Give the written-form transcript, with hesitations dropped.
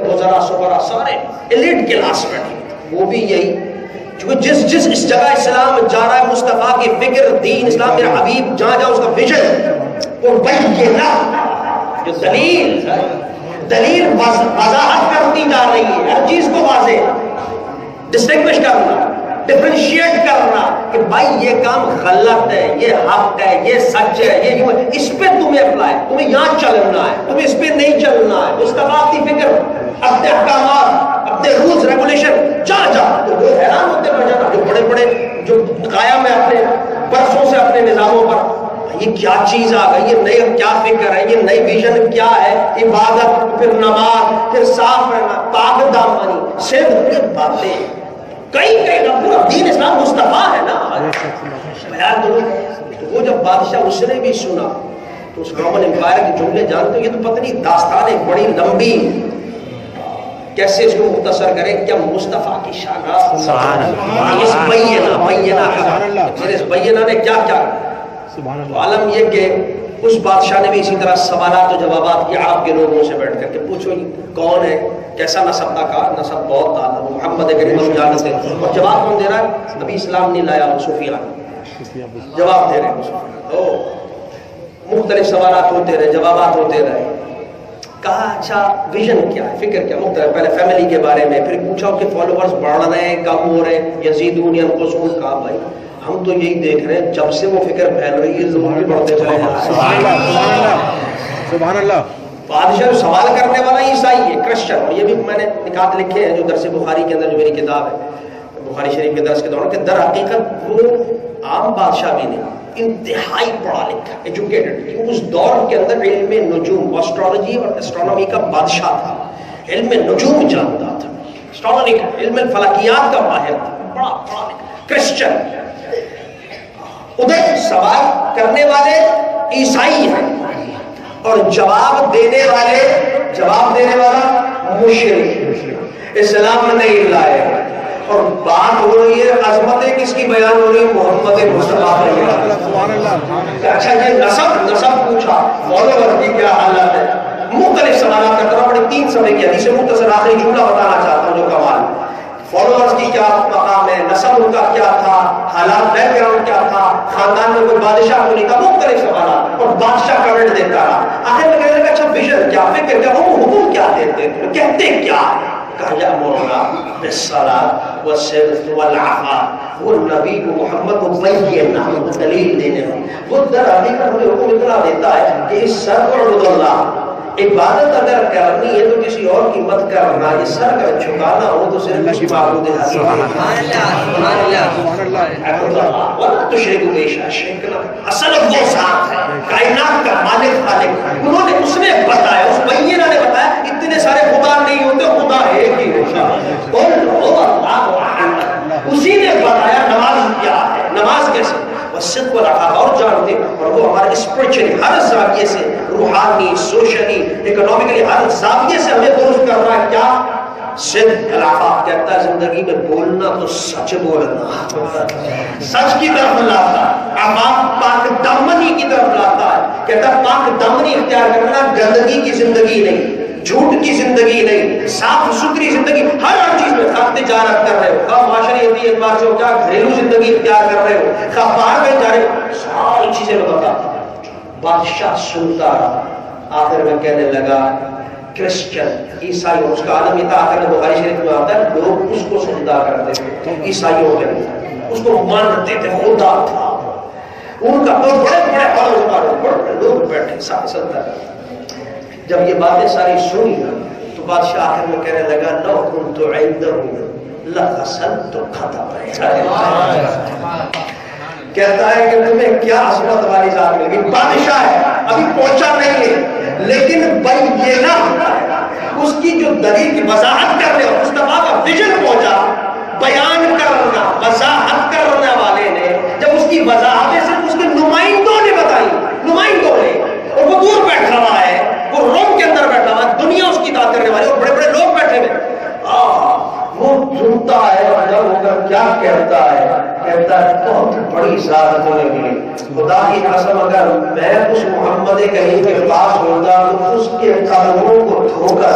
وزراء سفراء سارے elite class بیٹھے، وہ بھی یہی جس اس جگہ اسلام جا رہا ہے، مصطفیٰ کی فکر، دین، اسلام، میرا حبیب جہاں جہاں اس کا ویژن، وہ بینہ جو دلیل وضاحت کرتی جا رہی ہے، ہر چیز کو واضح ڈسٹنگوش کرنا، ڈفرینشیٹ کرنا کہ بھائی یہ کام غلط ہے، یہ حق ہے، یہ سچ ہے، یہ یوں ہے، اس پہ تمہیں اپلائی، تمہیں یہاں چلنا ہے، تمہیں اس پہ نہیں چلنا ہے. مصطفیٰ کی فکر، اپنے احکامات، اپنے رولز ریگولیشن جا تو وہ حیران ہوتے ہیں جانا جو بڑے بڑے جو قائم ہے اپنے برسوں سے اپنے نظاموں پر، یہ کیا چیز آ گئی، یہ نئی کیا فکر ہے، یہ نئی ویژن کیا ہے، عبادت، پھر نماز، پھر صاف رہنا، پاک دامانی، صرف یہ باتیں کئی پورا دین اسلام مصطفیٰ ہے نا. تو وہ جب بادشاہ اس نے بھی سنا تو اس رومن امپائر کے جملے جانتے ہو، یہ تو پتہ نہیں داستان ایک بڑی لمبی، کیسے اس کو مختصر کریں، کیا مصطفیٰ کی شان، اس بینہ نے کیا کیا. عالم یہ کہ اس بادشاہ نے بھی اسی طرح سوالات و جوابات کی آپ کے لوگوں سے بیٹھ کر کے پوچھو کون ہے، کیسا نسب تھا، کہا نسب بہت تھا، محمد کریم جانتے ہیں. اور جواب کون دے رہا ہے؟ ابھی اسلام نہیں لایا، صوفیان جواب دے رہے ہیں. مختلف سوالات ہوتے رہے، جوابات ہوتے رہے. کہا اچھا ویژن کیا ہے، فکر کیا، مختلف پہلے فیملی کے بارے میں، پھر پوچھا کہ فالوورز بڑھ رہے ہیں کم ہو رہے ہیں، یزیدون ینقصون. کہا بھائی ہم تو یہی دیکھ رہے ہیں جب سے وہ فکر پھیل رہی ہے زبان بڑھتے چلے جا رہے ہیں. سبحان اللہ. بادشاہ سوال کرنے والا عیسائی ہے، کرسچن. اور یہ بھی میں نے نکات لکھے ہیں جو درس بخاری کے اندر جو میری کتاب ہے بخاری شریف کے درس کے دوران، کہ در حقیقت وہ عام بادشاہ بھی نہیں، انتہائی پڑھا لکھا، ایجوکیٹڈ. اس دور کے اندر علم نجوم، ایسٹرالوجی اور ایسٹرونومی کا بادشاہ تھا، علم نجوم جانتا تھا، ایسٹرونومی کا علم فلکیات کا ماہر تھا، بڑا پڑھا لکھا کرسچن. ادھر سوال کرنے والے عیسائی ہیں اور جواب دینے والا مشرک، اسلام نہیں لائے. اور بات ہو رہی ہے عظمت کس کی بیان ہو رہی ہے؟ محمد مصطفیٰ. اچھا یہ نسب پوچھا، فالوور کی کیا حالت ہے، مختلف سوالات کرتا ہوں. بڑے 3 صفحے کی حدیث مختصر آخری جملہ بتانا چاہتا ہوں جو کمال. فالوورز کی کیا مقام ہے، نسب ان کا کیا تھا، حالات بیک گراؤنڈ کیا تھا، خاندان میں کوئی بادشاہ کو نہیں تھا، مختلف سوالات. اور بادشاہ کمنٹ دیتا رہا. آخر میں کہنے لگا اچھا ویژن کیا، فکر کیا، حکم کیا دیتے تھے، کہتے کیا. کہا یأمرنا بالصلاۃ والصدق والعفاف. وہ نبی کو محمد کو بینہ دلیل دینے وہ در حقیقت ہمیں حکم اتنا دیتا ہے کہ اس سر کو عبد اللہ، عبادت اگر کرنی ہے تو کسی اور کی مت کرنا، یہ سر کا جھکانا ہو تو صرف کسی معبود حق. سبحان اللہ. وَلَا تُشْرِكُوا بِهِ شَيْئًا. اصل وہ ذات ہے، کائنات کا مالک خالق. انہوں نے اس نے بتایا، اس بینہ نے بتایا اتنے سارے خدا نہیں ہوتے، خدا ایک ہی ہوتا ہے. اسی نے بتایا نماز کیا ہے، نماز کیسے، وصدق والعفاف. اور جانتے اور وہ ہمارے اسپرچولی ہر زاویے سے، روحانی، سوشلی، اکنامکلی، ہر زاویے سے ہمیں درست کر رہا ہے. کیا؟ صدق العفاف. کہتا ہے زندگی میں بولنا تو سچ بولنا، سچ کی طرف لاتا ہے. عفاف پاک دامنی کی طرف لاتا ہے. کہتا ہے پاک دامنی اختیار کرنا، گندگی کی زندگی نہیں، جھوٹ کی زندگی نہیں، صاف ستھری زندگی. ہر چیز میں خواہ تجارت کر رہے ہو، خواہ معاشرتی اعتبار سے ہو، کیا گھریلو زندگی اختیار کر رہے ہو، خواہ باہر میں جا رہے ہو، ساری چیزیں میں بتاتا. بادشاہ سنتا رہا. آخر میں کہنے لگا کرسچن، عیسائی، اس کا عالم یہ تھا. آخر میں بخاری شریف میں آتا ہے لوگ اس کو سجدہ کرتے تھے، عیسائیوں کے اس کو مانتے تھے، خدا تھا ان کا. تو بڑے بڑے لوگ بیٹھے ساتھ سنتا. جب یہ باتیں ساری سنی تو بادشاہ آخر میں کہنے لگا لو كنت عنده لغسلت قدمه. کہتا ہے کہ تمہیں کیا عظمت والی ذات مل گئی. بادشاہ ہے، ابھی پہنچا نہیں ہے، لیکن بینہ اس کی جو دلیل کی وضاحت کرنے اور مصطفیٰ کا ویژن پہنچا، بیان کرنا، وضاحت کرنے والے نے جب اس کی وضاحتیں صرف اس کے نمائندوں نے بتائی، نمائندوں نے، اور وہ دور بیٹھ رہا ہے، وہ روم کے اندر بیٹھا ہوا ہے، دنیا اس کی اطاعت کرنے والی اور بڑے بڑے لوگ بیٹھے ہوئے. وہ سنتا ہے اور جب ہو کر کیا کہتا ہے، کہتا ہے بہت بڑی ذات ہونے ملی. خدا کی قسم اگر میں اس محمد کریم کے پاس ہوتا تو اس کے قدموں کو دھو کر